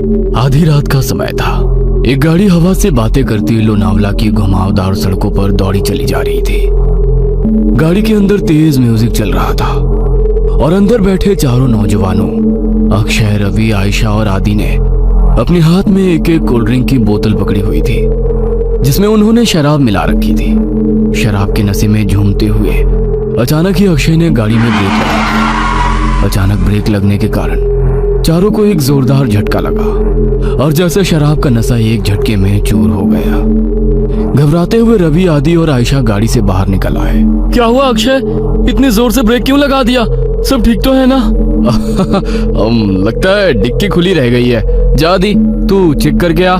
आधी रात का समय था। एक गाड़ी हवा से बातें करती लोनावला की घुमावदार सड़कों पर दौड़ी चली जा रही थी। गाड़ी के अंदर तेज म्यूजिक चल रहा था और अंदर बैठे चारों नौजवानों अक्षय, रवि, आयशा और आदि ने अपने हाथ में एक एक कोल्ड ड्रिंक की बोतल पकड़ी हुई थी जिसमें उन्होंने शराब मिला रखी थी। शराब के नशे में झूमते हुए अचानक ही अक्षय ने गाड़ी में ब्रेक लगा दिया। अचानक ब्रेक लगने के कारण चारों को एक जोरदार झटका लगा और जैसे शराब का नशा एक झटके में चूर हो गया। घबराते हुए रवि, आदि और आयशा गाड़ी से बाहर निकल आए। क्या हुआ अक्षय, इतने जोर से ब्रेक क्यों लगा दिया? सब ठीक तो है ना? लगता है डिक्की खुली रह गई है। जा दी, तू चेक करके आ।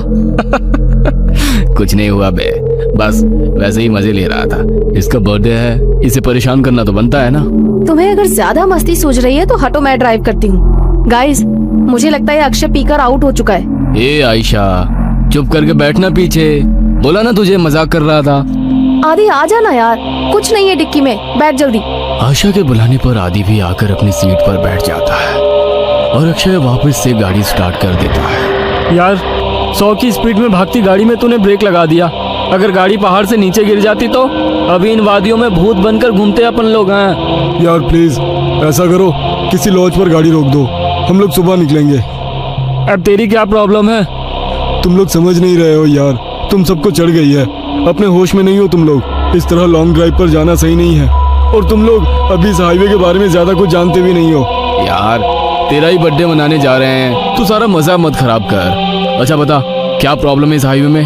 कुछ नहीं हुआ बे, बस वैसे ही मजे ले रहा था। इसका बर्थडे है, इसे परेशान करना तो बनता है ना। तुम्हें अगर ज्यादा मस्ती सूझ रही है तो हटो, मैं ड्राइव करती हूँ। गाइस, मुझे लगता है अक्षय पीकर आउट हो चुका है। ए आयशा, चुप करके बैठना पीछे। बोला ना तुझे मजाक कर रहा था। आदि आ जाना यार, कुछ नहीं है डिक्की में, बैठ जल्दी। आयशा के बुलाने पर आदि भी आकर अपनी सीट पर बैठ जाता है और अक्षय वापस से गाड़ी स्टार्ट कर देता है। यार 100 की स्पीड में भागती गाड़ी में तूने ब्रेक लगा दिया। अगर गाड़ी पहाड़ से नीचे गिर जाती तो अभी इन वादियों में भूत बनकर घूमते अपन लोग हैं। यार प्लीज ऐसा करो, किसी लॉज पर गाड़ी रोक दो, हम लोग सुबह निकलेंगे। अब तेरी क्या प्रॉब्लम है? तुम लोग समझ नहीं रहे हो यार, तुम सबको चढ़ गई है, अपने होश में नहीं हो तुम लोग। इस तरह लॉन्ग ड्राइव पर जाना सही नहीं है और तुम लोग अभी इस हाईवे के बारे में ज्यादा कुछ जानते भी नहीं हो। यार तेरा ही बर्थडे मनाने जा रहे हैं, तू सारा मजा मत खराब कर। अच्छा बता, क्या प्रॉब्लम है इस हाईवे में?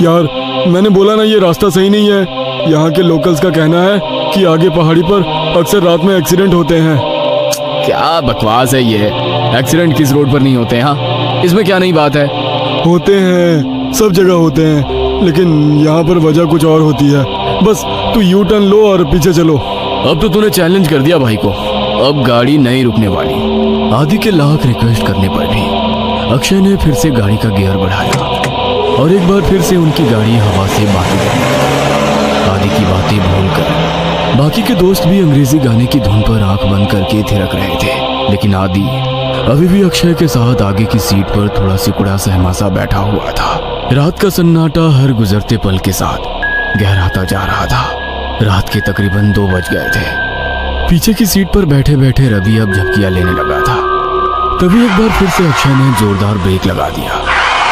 यार मैंने बोला ना, ये रास्ता सही नहीं है। यहाँ के लोकल्स का कहना है कि आगे पहाड़ी पर अक्सर रात में एक्सीडेंट होते हैं। क्या बकवास है ये? एक्सीडेंट किस रोड पर नहीं होते? हाँ, इसमें क्या नई बात है? होते हैं, सब जगह होते हैं, लेकिन यहाँ पर वजह कुछ और होती है। बस तू यू टर्न लो और पीछे चलो। अब तो तूने चैलेंज कर दिया भाई को, अब गाड़ी नहीं रुकने वाली। आदि के लाख रिक्वेस्ट करने पर भी अक्षय ने फिर से गाड़ी का गियर बढ़ाया और एक बार फिर से उनकी गाड़ी हवा से बातें करने लगी। आदि की बातें भूलकर बाकी के दोस्त भी अंग्रेजी गाने की धुन पर आंख बंद करके थिरक रहे थे, लेकिन आदि अभी भी अक्षय के साथ आगे की सीट पर थोड़ा सिकुड़ा सहमा सा बैठा हुआ था। रात का सन्नाटा हर गुजरते पल के साथ गहराता जा रहा था। रात के तकरीबन 2 बज गए थे। पीछे की सीट पर बैठे बैठे रवि अब झपकियां लेने लगा था। तभी एक बार फिर से अक्षय ने जोरदार ब्रेक लगा दिया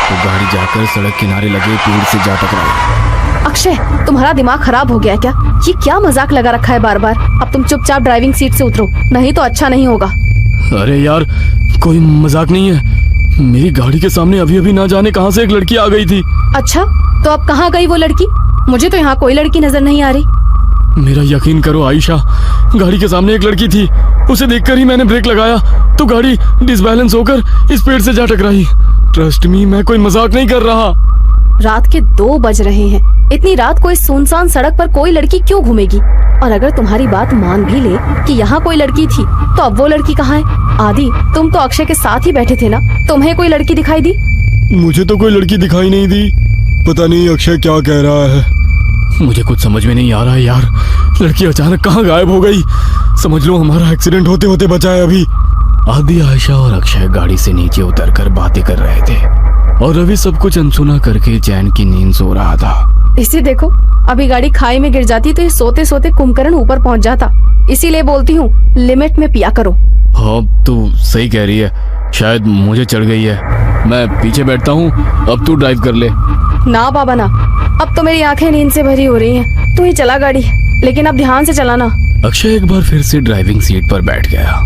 तो गाड़ी जाकर सड़क किनारे लगे पेड़ से जा टकराई। अक्षय, तुम्हारा दिमाग खराब हो गया क्या? ये क्या मजाक लगा रखा है बार बार? अब तुम चुपचाप ड्राइविंग सीट से उतरो, नहीं तो अच्छा नहीं होगा। अरे यार, कोई मजाक नहीं है। मेरी गाड़ी के सामने अभी अभी ना जाने कहां से एक लड़की आ गई थी। अच्छा, तो अब कहाँ गई वो लड़की? मुझे तो यहाँ कोई लड़की नजर नहीं आ रही। मेरा यकीन करो आयशा, गाड़ी के सामने एक लड़की थी, उसे देखकर ही मैंने ब्रेक लगाया तो गाड़ी डिसबैलेंस होकर इस पेड़ से जा टकराई। ट्रस्ट मी, मैं कोई मजाक नहीं कर रहा। रात के 2 बज रहे हैं, इतनी रात को इस सुनसान सड़क पर कोई लड़की क्यों घूमेगी? और अगर तुम्हारी बात मान भी ले कि यहाँ कोई लड़की थी, तो अब वो लड़की कहाँ है? आदि, तुम तो अक्षय के साथ ही बैठे थे ना, तुम्हें कोई लड़की दिखाई दी? मुझे तो कोई लड़की दिखाई नहीं दी। पता नहीं अक्षय क्या कह रहा है। मुझे कुछ समझ में नहीं आ रहा है यार, लड़की अचानक कहाँ गायब हो गई। समझ लो हमारा एक्सीडेंट होते होते बचा है अभी। आदि, आयशा और अक्षय गाड़ी से नीचे उतरकर बातें कर रहे थे और रवि सब कुछ अनसुना करके चैन की नींद सो रहा था। इसे देखो, अभी गाड़ी खाई में गिर जाती तो ये सोते सोते कुंभकर्ण ऊपर पहुंच जाता। इसीलिए बोलती हूँ, लिमिट में पिया करो। हाँ, तू सही कह रही है, शायद मुझे चढ़ गई है। मैं पीछे बैठता हूँ, अब तू ड्राइव कर ले। ना बाबा ना, अब तो मेरी आंखें नींद से भरी हो रही हैं। तू ही चला गाड़ी, लेकिन अब ध्यान से चलाना। अक्षय एक बार फिर से ड्राइविंग सीट पर बैठ गया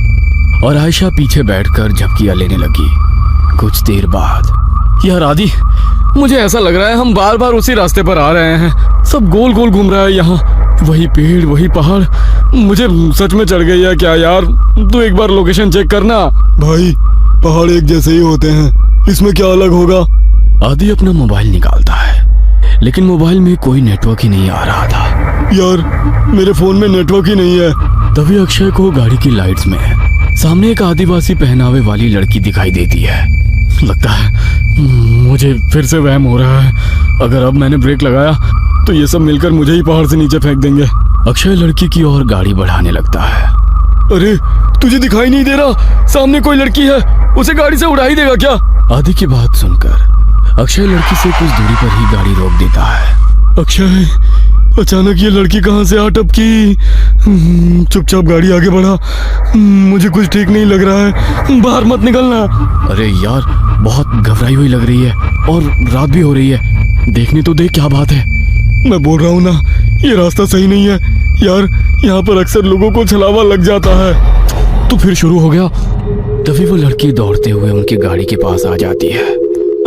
और आयशा पीछे बैठकर झपकियां लेने लगी। कुछ देर बाद, यार आदि, मुझे ऐसा लग रहा है हम बार बार उसी रास्ते पर आ रहे हैं। सब गोल गोल घूम रहा है यहाँ, वही पेड़ वही पहाड़। मुझे सच में चढ़ गई है क्या यार? तू एक बार लोकेशन चेक करना। भाई पहाड़ एक जैसे ही होते हैं, इसमें क्या अलग होगा? आदि अपना मोबाइल निकालता है, लेकिन मोबाइल में कोई नेटवर्क ही नहीं आ रहा था। यार मेरे फोन में नेटवर्क ही नहीं है। तभी अक्षय को गाड़ी की लाइट्स में सामने एक आदिवासी पहनावे वाली लड़की दिखाई देती है। लगता है मुझे फिर से वहम हो रहा है। अगर अब मैंने ब्रेक लगाया तो ये सब मिलकर मुझे ही पहाड़ से नीचे फेंक देंगे। अक्षय लड़की की ओर गाड़ी बढ़ाने लगता है अरे तुझे दिखाई नहीं दे रहा? सामने कोई लड़की है, उसे गाड़ी से उड़ा ही देगा क्या? आदि की बात सुनकर अक्षय लड़की से कुछ दूरी पर ही गाड़ी रोक देता है। अक्षय, अचानक ये लड़की कहाँ से आ टपकी? चुपचाप गाड़ी आगे बढ़ा। मुझे कुछ ठीक नहीं लग रहा है, बाहर मत निकलना। अरे यार, बहुत घबराई हुई लग रही है और रात भी हो रही है। देखने तो देख क्या बात है। मैं बोल रहा हूँ ना, ये रास्ता सही नहीं है यार। यहाँ पर अक्सर लोगों को छलावा लग जाता है। तो फिर शुरू हो गया। तभी वो लड़की दौड़ते हुए उनकी गाड़ी के पास आ जाती है।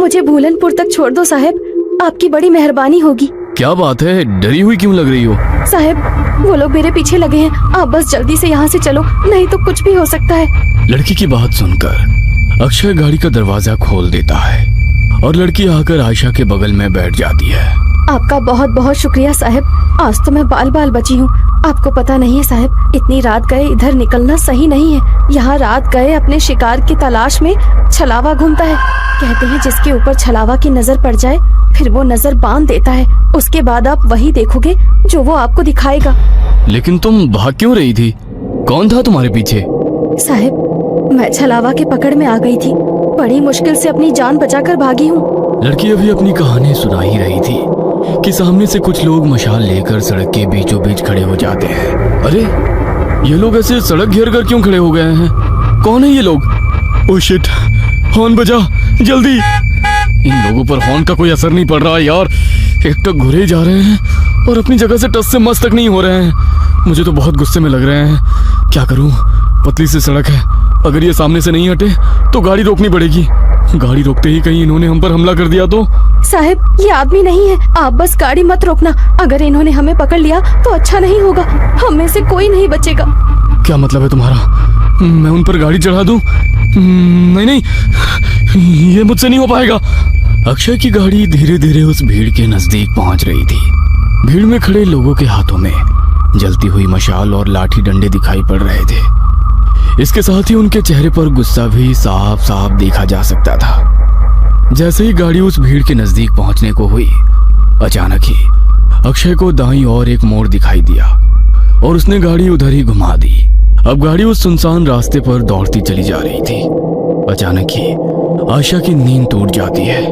मुझे भूलनपुर तक छोड़ दो साहब, आपकी बड़ी मेहरबानी होगी। क्या बात है, डरी हुई क्यों लग रही हो? साहब, वो लोग मेरे पीछे लगे हैं, आप बस जल्दी से यहाँ से चलो, नहीं तो कुछ भी हो सकता है। लड़की की बात सुनकर अक्षय गाड़ी का दरवाजा खोल देता है और लड़की आकर आयशा के बगल में बैठ जाती है। आपका बहुत बहुत शुक्रिया साहब, आज तो मैं बाल बाल बची हूँ। आपको पता नहीं है साहब, इतनी रात गए इधर निकलना सही नहीं है। यहाँ रात गए अपने शिकार की तलाश में छलावा घूमता है। कहते हैं जिसके ऊपर छलावा की नजर पड़ जाए फिर वो नजर बांध देता है, उसके बाद आप वही देखोगे जो वो आपको दिखाएगा। लेकिन तुम भाग क्यों रही थी? कौन था तुम्हारे पीछे? साहब, मैं छलावा के पकड़ में आ गई थी, बड़ी मुश्किल से अपनी जान बचाकर भागी हूँ। लड़की अभी अपनी कहानी सुना ही रही थी कि सामने से कुछ लोग मशाल लेकर सड़क के बीचों बीच खड़े हो जाते हैं। अरे, ये लोग ऐसे सड़क घेर कर क्यों खड़े हो गए हैं? कौन है ये लोग? ओह शिट, हॉर्न बजा जल्दी। इन लोगों पर हॉर्न का कोई असर नहीं पड़ रहा यार। एक तो घुरे जा रहे हैं और अपनी जगह से टस से मस तक नहीं हो रहे हैं। मुझे तो बहुत गुस्से में लग रहे हैं। क्या करूं? पतली सी सड़क है, अगर ये सामने से नहीं हटे तो गाड़ी रोकनी पड़ेगी। गाड़ी रोकते ही कहीं इन्होंने हम पर हमला कर दिया तो? साहब, ये आदमी नहीं है, आप बस गाड़ी मत रोकना। अगर इन्होंने हमें पकड़ लिया तो अच्छा नहीं होगा, हम में से कोई नहीं बचेगा। क्या मतलब है तुम्हारा? मैं उन पर गाड़ी चढ़ा दूं? नहीं नहीं, ये मुझसे नहीं हो पाएगा। अक्षय की गाड़ी धीरे धीरे उस भीड़ के नजदीक पहुंच रही थी। भीड़ में खड़े लोगों के हाथों में जलती हुई मशाल और लाठी डंडे दिखाई पड़ रहे थे। इसके साथ ही उनके चेहरे पर गुस्सा भी साफ साफ देखा जा सकता था। जैसे ही गाड़ी उस भीड़ के नजदीक पहुंचने को हुई, अचानक ही अक्षय को दाईं ओर एक मोड़ दिखाई दिया और उसने गाड़ी उधर ही घुमा दी। अब गाड़ी उस सुनसान रास्ते पर दौड़ती चली जा रही थी। अचानक ही आयशा की नींद टूट जाती है।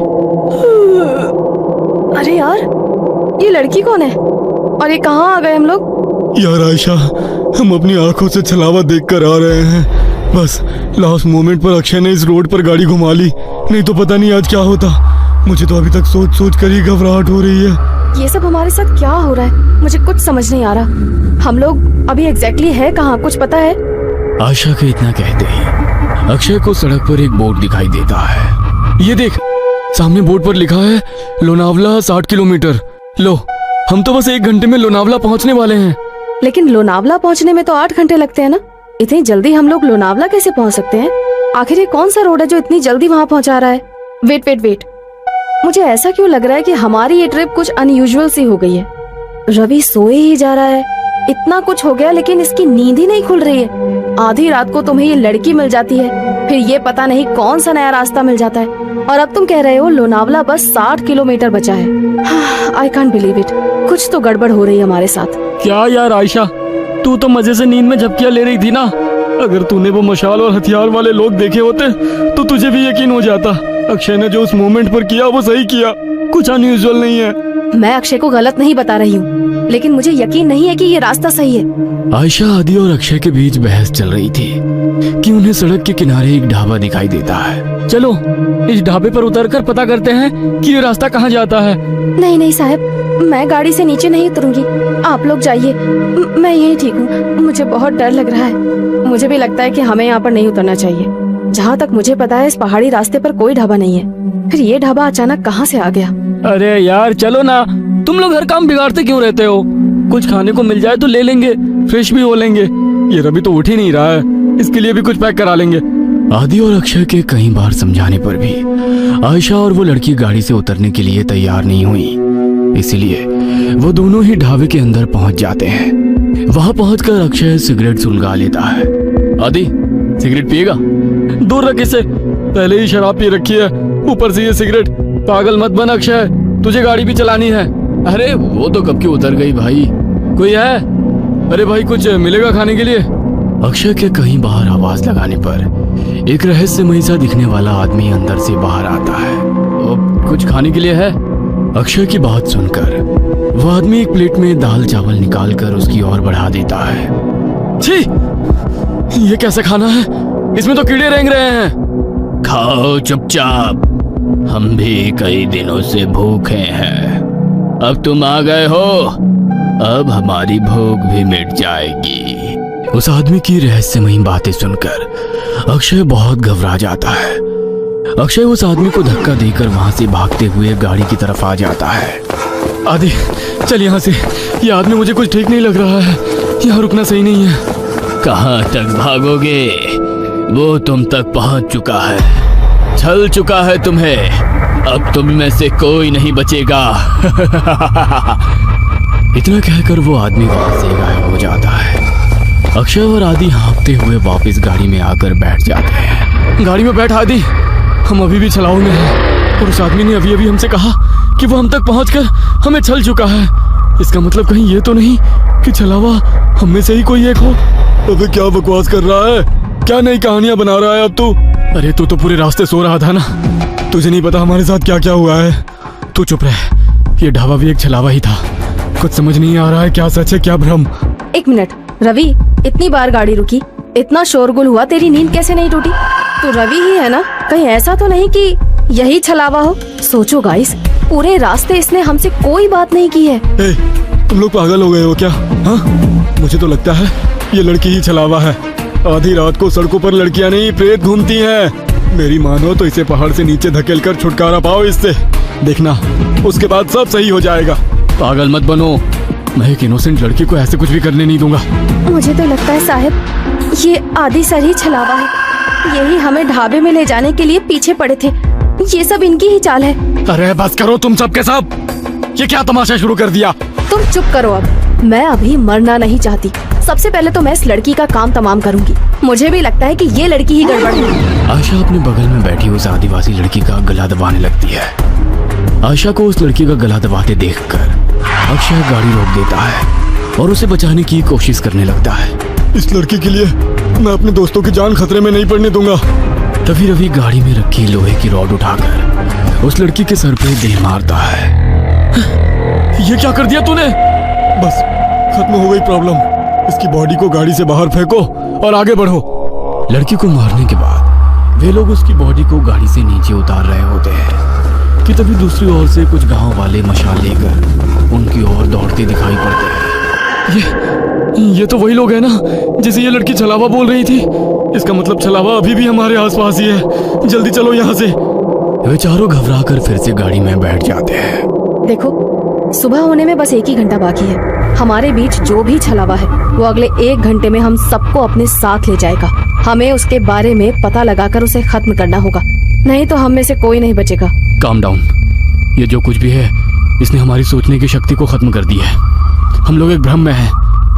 अरे यार, ये लड़की कौन है और ये कहाँ आ गए हम लोग? यार आयशा, हम अपनी आंखों से छलावा देखकर आ रहे हैं। बस लास्ट मोमेंट पर अक्षय ने इस रोड पर गाड़ी घुमा ली, नहीं तो पता नहीं आज क्या होता। मुझे तो अभी तक सोच सोच कर ही घबराहट हो रही है। ये सब हमारे साथ क्या हो रहा है, मुझे कुछ समझ नहीं आ रहा। हम लोग अभी एग्जैक्टली है कहाँ, कुछ पता है? आयशा के इतना कहते ही अक्षय को सड़क पर एक बोर्ड दिखाई देता है। ये देख, सामने बोर्ड पर लिखा है लोनावला 60 किलोमीटर। लो, हम तो बस 1 घंटे में लोनावला पहुंचने वाले हैं। लेकिन लोनावला पहुंचने में तो 8 घंटे लगते हैं ना, इतनी जल्दी हम लोग लोनावला कैसे पहुंच सकते हैं? आखिर ये कौन सा रोड है जो इतनी जल्दी वहाँ पहुंचा रहा है? वेट वेट वेट, मुझे ऐसा क्यों लग रहा है कि हमारी ये ट्रिप कुछ अनयूजुअल सी हो गई है। रवि सोए ही जा रहा है, इतना कुछ हो गया लेकिन इसकी नींद ही नहीं खुल रही है। आधी रात को तुम्हें ये लड़की मिल जाती है, फिर ये पता नहीं कौन सा नया रास्ता मिल जाता है, और अब तुम कह रहे हो लोनावला बस 60 किलोमीटर बचा है। आई कांट बिलीव इट, कुछ तो गड़बड़ हो रही है हमारे साथ। क्या यार आयशा, तू तो मजे से नींद में झपकियां ले रही थी ना। अगर तूने वो मशाल और हथियार वाले लोग देखे होते तो तुझे भी यकीन हो जाता। अक्षय ने जो उस मोमेंट पर किया वो सही किया, कुछ अनयूजुअल नहीं है। मैं अक्षय को गलत नहीं बता रही हूँ, लेकिन मुझे यकीन नहीं है कि ये रास्ता सही है। आयशा, आदि और अक्षय के बीच बहस चल रही थी कि उन्हें सड़क के किनारे एक ढाबा दिखाई देता है। चलो इस ढाबे पर उतरकर पता करते हैं कि ये रास्ता कहाँ जाता है। नहीं नहीं साहब, मैं गाड़ी से नीचे नहीं उतरूंगी, आप लोग जाइए, मैं यही ठीक हूँ। मुझे बहुत डर लग रहा है। मुझे भी लगता है कि हमें यहाँ पर नहीं उतरना चाहिए। जहाँ तक मुझे पता है इस पहाड़ी रास्ते पर कोई ढाबा नहीं है, फिर ये ढाबा अचानक कहाँ से आ गया? अरे यार चलो ना, तुम लोग हर काम बिगाड़ते क्यों रहते हो? कुछ खाने को मिल जाए तो ले लेंगे, फ्रेश भी हो लेंगे। ये रवि तो उठ ही नहीं रहा है, इसके लिए भी कुछ पैक करा लेंगे। आदि और अक्षय के कई बार समझाने पर भी आयशा और वो लड़की गाड़ी से उतरने के लिए तैयार नहीं हुई, इसलिए वो दोनों ही ढाबे के अंदर पहुंच जाते हैं। वहां पहुंचकर अक्षय सिगरेट सुलगा लेता है। आदि, सिगरेट पिएगा? दूर रख इसे, पहले ही शराब पी रखी है, ऊपर से ये सिगरेट। पागल मत बन अक्षय, तुझे गाड़ी भी चलानी है। अरे वो तो कब की उतर गई भाई। कोई है? अरे भाई, कुछ मिलेगा खाने के लिए? अक्षय के कहीं बाहर आवाज लगाने पर एक रहस्यमयी सा दिखने वाला आदमी अंदर से बाहर आता है। कुछ खाने के लिए है? अक्षय की बात सुनकर वह आदमी एक प्लेट में दाल चावल निकालकर उसकी ओर बढ़ा देता है। छी, ये कैसा खाना है? इसमें तो कीड़े रेंग रहे हैं। खाओ चुपचाप, हम भी कई दिनों से भूखे हैं। अब तुम आ गए हो, अब हमारी भूख भी मिट जाएगी। उस आदमी की रहस्यमयी बातें सुनकर अक्षय बहुत घबरा जाता है। अक्षय उस आदमी को धक्का देकर वहां से भागते हुए गाड़ी की तरफ आ जाता है। आदि, चल यहाँ से, ये आदमी मुझे कुछ ठीक नहीं लग रहा है। यहाँ रुकना सही नहीं है। कहाँ तक भागोगे? वो तुम तक पहुंच चुका है, छल चुका है तुम्हें। अब तुम में से कोई नहीं बचेगा। इतना कहकर वो आदमी वहां से गायब हो जाता है। अक्षय और आदि हाँफते हुए वापस गाड़ी में आकर बैठ जाते हैं। गाड़ी में बैठ आदि, हम अभी भी छलाऊ में हैं और उस आदमी ने अभी अभी हमसे कहा कि वो हम तक पहुंचकर हमें छल चुका है। इसका मतलब कहीं ये तो नहीं कि छलावा हम में से ही कोई एक हो। अबे क्या बकवास कर रहा है? क्या नई कहानियां बना रहा है अब तू? अरे तू तो पूरे रास्ते सो रहा था ना, तुझे नहीं पता हमारे साथ क्या क्या हुआ है? तू चुप रह। ये ढाबा भी एक छलावा ही था। कुछ समझ नहीं आ रहा है क्या सच है क्या भ्रम। एक मिनट रवि, इतनी बार गाड़ी रुकी, इतना शोरगुल हुआ, तेरी नींद कैसे नहीं टूटी? तू रवि ही है ना? कहीं ऐसा तो नहीं कि यही छलावा हो? सोचो गाइस, पूरे रास्ते इसने हमसे कोई बात नहीं की है। ए, तुम लोग पागल हो गए हो क्या? हाँ, मुझे तो लगता है ये लड़की ही छलावा है। आधी रात को सड़कों पर लड़कियां नहीं प्रेत घूमती हैं। मेरी मानो तो इसे पहाड़ से नीचे धकेलकर छुटकारा पाओ इससे। देखना, उसके बाद सब सही हो जाएगा। पागल मत बनो, मैं एक इनोसेंट लड़की को ऐसे कुछ भी करने नहीं दूंगा। मुझे तो लगता है साहब, ये आदि सर ही छलावा है। यही हमें ढाबे में ले जाने के लिए पीछे पड़े थे। ये सब इनकी ही चाल है। अरे बस करो तुम सब के सब, ये क्या तमाशा शुरू कर दिया? तुम चुप करो अब। मैं अभी मरना नहीं चाहती। सबसे पहले तो मैं इस लड़की का काम तमाम करूंगी। मुझे भी लगता है कि ये लड़की ही गड़बड़ है। आशा अपने बगल में बैठी उस आदिवासी लड़की का गला दबाने लगती है। आशा को उस लड़की का गला दबाते देखकर अक्षय गाड़ी रोक देता है और उसे बचाने की कोशिश करने लगता है। इस लड़की के लिए मैं अपने दोस्तों की जान खतरे में नहीं पड़ने दूंगा। तभी रवि गाड़ी में रखी लोहे की रॉड उठाकर उस लड़की के सर पे दे मारता है। ये क्या कर दिया तूने? बस खत्म हो गई प्रॉब्लम। इसकी बॉडी को गाड़ी से बाहर फेंको और आगे बढ़ो। लड़की को मारने के बाद वे लोग उसकी बॉडी को गाड़ी से नीचे उतार रहे होते हैं कि तभी दूसरी ओर से कुछ गांव वाले मशाल लेकर उनकी ओर दौड़ते दिखाई पड़ते हैं। ये तो वही लोग हैं ना जिसे ये लड़की छलावा बोल रही थी। इसका मतलब छलावा अभी भी हमारे आसपास ही है। जल्दी चलो यहाँ से। वे चारों घबरा कर फिर से गाड़ी में बैठ जाते हैं। देखो, सुबह होने में बस 1 ही घंटा बाकी है। हमारे बीच जो भी छलावा है वो अगले 1 घंटे में हम सबको अपने साथ ले जाएगा। हमें उसके बारे में पता लगाकर उसे खत्म करना होगा, नहीं तो हम में से कोई नहीं बचेगा। Calm down. ये जो कुछ भी है इसने हमारी सोचने की शक्ति को खत्म कर दी है। हम लोग एक भ्रम में हैं।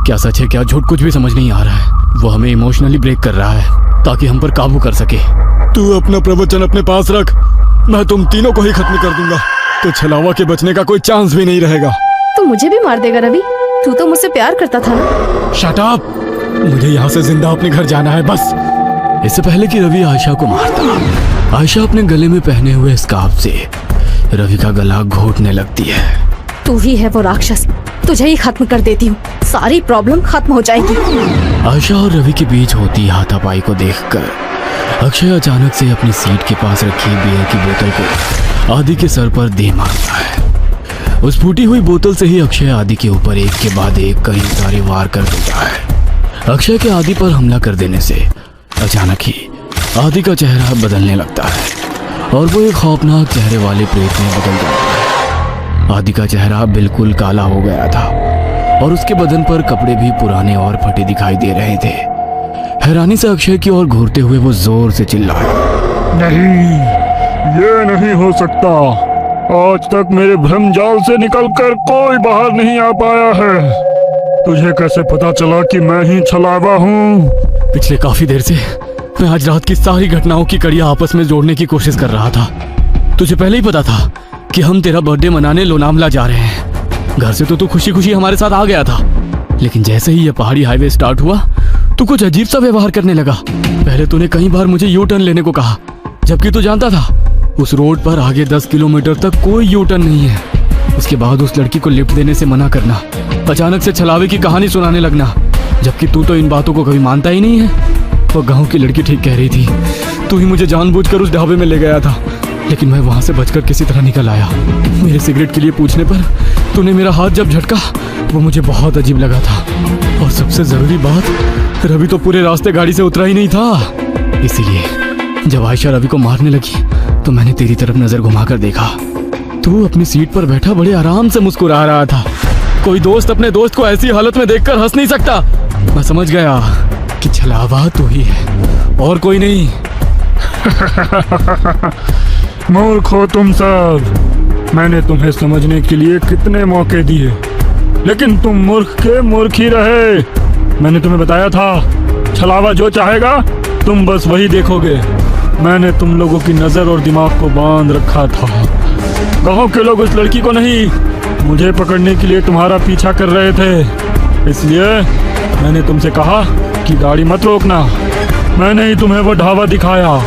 क्या सच है क्या झूठ कुछ भी समझ नहीं आ रहा है। वो हमें इमोशनली ब्रेक कर रहा है ताकि हम पर काबू कर सके। तू अपना प्रवचन अपने पास रख। मैं तुम तीनों को ही खत्म कर दूंगा, तो छलावा के बचने का कोई चांस भी नहीं रहेगा। तू मुझे भी मार देगा रवि? तू तो मुझसे प्यार करता था ना। Shut up! मुझे यहाँ से जिंदा अपने घर जाना है बस। इससे पहले कि रवि आशा को मारता, आशा अपने गले में पहने हुए स्कार्फ से रवि का गला घोटने लगती है। तू ही है वो राक्षस, तुझे ही खत्म कर देती हूँ, सारी प्रॉब्लम खत्म हो जाएगी। आशा और रवि के बीच होती हाथापाई को देखकर अक्षय अचानक से अपनी सीट के पास रखी बियर की बोतल को आदि के सर पर दे मारता है। उस फूटी हुई बोतल से ही अक्षय आदि के ऊपर एक के बाद एक कई सारे वार कर देता है। अक्षय के आदि पर हमला कर देने से अचानक ही आदि का चेहरा बदलने लगता है और वो एक खौफनाक चेहरे वाले प्रेत में बदल जाता है। आदि का चेहरा बिल्कुल काला हो गया था और उसके बदन पर कपड़े भी पुराने और फटे दिखाई दे रहे थे। हैरानी से अक्षय की ओर घूरते हुए वो जोर से चिल्लाया, नहीं, ये नहीं हो सकता। आज तक मेरे भ्रमजाल से निकलकर कोई बाहर नहीं आ पाया है। तुझे कैसे पता चला कि मैं ही छलावा हूँ? पिछले काफी देर से मैं आज रात की सारी घटनाओं की कड़ियां आपस में जोड़ने की कोशिश कर रहा था। तुझे पहले ही पता था कि हम तेरा बर्थडे मनाने लोनावला जा रहे हैं। घर से तो तू खुशी खुशी हमारे साथ आ गया था, लेकिन जैसे ही ये पहाड़ी हाईवे स्टार्ट हुआ तू कुछ अजीब सा व्यवहार करने लगा। पहले तूने कई बार मुझे यू टर्न लेने को कहा, जबकि तू जानता था उस रोड पर आगे 10 किलोमीटर तक कोई यू टर्न नहीं है। उसके बाद उस लड़की को लिफ्ट देने से मना करना, अचानक से छलावे की कहानी सुनाने लगना, जबकि तू तो इन बातों को कभी मानता ही नहीं है। वो गांव की लड़की ठीक कह रही थी, तू ही मुझे जानबूझकर उस ढाबे में ले गया था, लेकिन मैं वहां से बचकर किसी तरह निकल आया। मेरे सिगरेट के लिए पूछने पर तूने मेरा हाथ जब झटका, वो मुझे बहुत अजीब लगा था। और सबसे जरूरी बात, रवि तो पूरे रास्ते गाड़ी से उतरा ही नहीं था। इसीलिए जब आयशा रवि को मारने लगी तो मैंने तेरी तरफ नजर घुमाकर देखा। तू अपनी सीट पर बैठा बड़े आराम से मुस्कुरा रहा था। कोई दोस्त अपने दोस्त को ऐसी हालत में देखकर हंस नहीं सकता। मैं समझ गया कि छलावा तू ही है और कोई नहीं। मूर्ख हो तुम सब। मैंने तुम्हें समझने के लिए कितने मौके दिए, लेकिन तुम मूर्ख के मूर्ख ही रहे। मैंने तुम्हें बताया था, छलावा जो चाहेगा तुम बस वही देखोगे। मैंने तुम लोगों की नजर और दिमाग को बांध रखा था। गांव के लोग उस लड़की को नहीं, मुझे पकड़ने के लिए तुम्हारा पीछा कर रहे थे। इसलिए मैंने तुमसे कहा कि गाड़ी मत रोकना। मैंने ही तुम्हें वो ढाबा दिखाया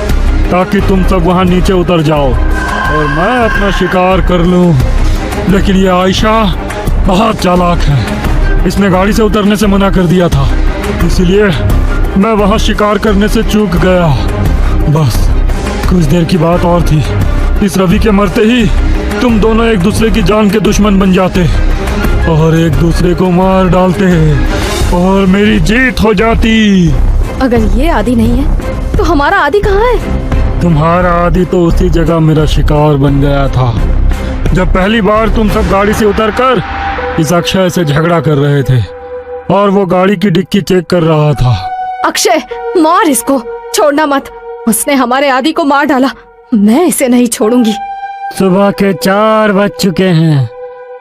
ताकि तुम सब वहां नीचे उतर जाओ और मैं अपना शिकार कर लूं। लेकिन ये आयशा बहुत चालाक है। इसने गाड़ी से उतरने से मना कर दिया था, इसलिए मैं वहां शिकार करने से चूक गया। बस कुछ देर की बात और थी, इस रवि के मरते ही तुम दोनों एक दूसरे की जान के दुश्मन बन जाते और एक दूसरे को मार डालते और मेरी जीत हो जाती। अगर ये आदि नहीं है तो हमारा आदि कहाँ है? तुम्हारा आदि तो उसी जगह मेरा शिकार बन गया था, जब पहली बार तुम सब गाड़ी से उतरकर इस अक्षय से झगड़ा कर रहे थे और वो गाड़ी की डिक्की चेक कर रहा था। अक्षय, मार इसको, छोड़ना मत। उसने हमारे आदि को मार डाला, मैं इसे नहीं छोड़ूंगी। सुबह के 4 बज चुके हैं,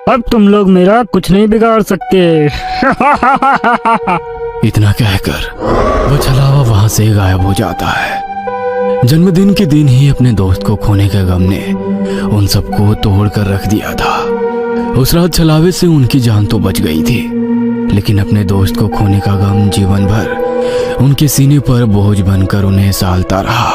अब तुम लोग मेरा कुछ नहीं बिगाड़ सकते। इतना कहकर वो छलावा वहां से गायब हो जाता है। जन्मदिन के दिन ही अपने दोस्त को खोने के गम ने उन सबको तोड़ कर रख दिया था। उस रात छलावे से उनकी जान तो बच गई थी, लेकिन अपने दोस्त को खोने का गम जीवन भर उनके सीने पर बोझ बनकर उन्हें सालता रहा।